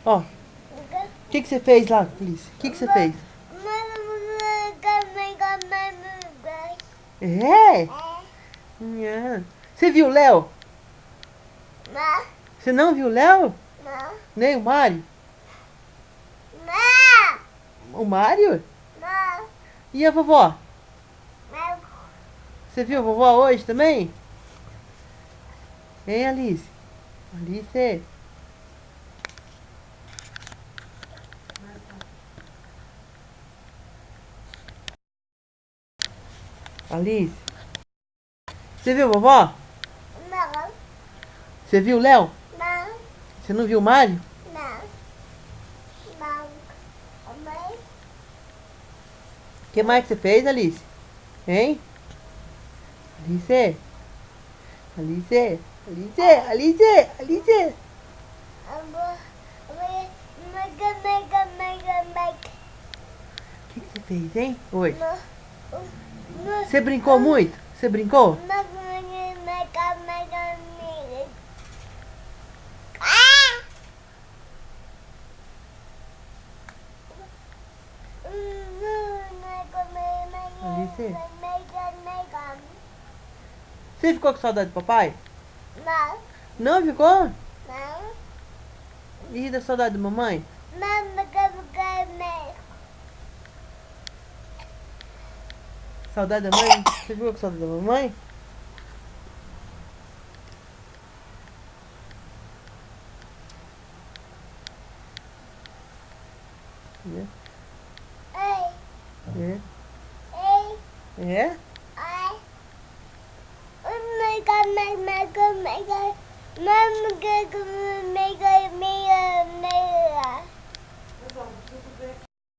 Ó, o que você fez lá, Alice? O que você fez? É? Nha. Você viu o Léo? Não, Você não viu o Léo? não, Nem o Mário? não, O Mário? não, E a vovó? não. Você viu a vovó hoje também? Hein, Alice? Alice? Alice? Você viu a vovó? Não, Você viu o Léo? não, Você não viu o Mário? não, não. Mãe, O que mais que você fez, Alice? Hein? Alice? Alice? Alice? Alice? Alice? amor, mega, mega, mega, mega. O que você fez, hein? Oi. No, no, Você brincou muito? Você brincou? mega, mega, mega, mega. Ah! Mega, mega, Alice? mega, mega. Você ficou com saudade do papai? Não, Não ficou? não. E da saudade da mamãe? Mama, mega, mega. Saudade da mãe? Você ficou com saudade da mamãe? Ei, É. ei, É? É? ai. Mega, mega, mega, mega. Mama, mega, mega, mega.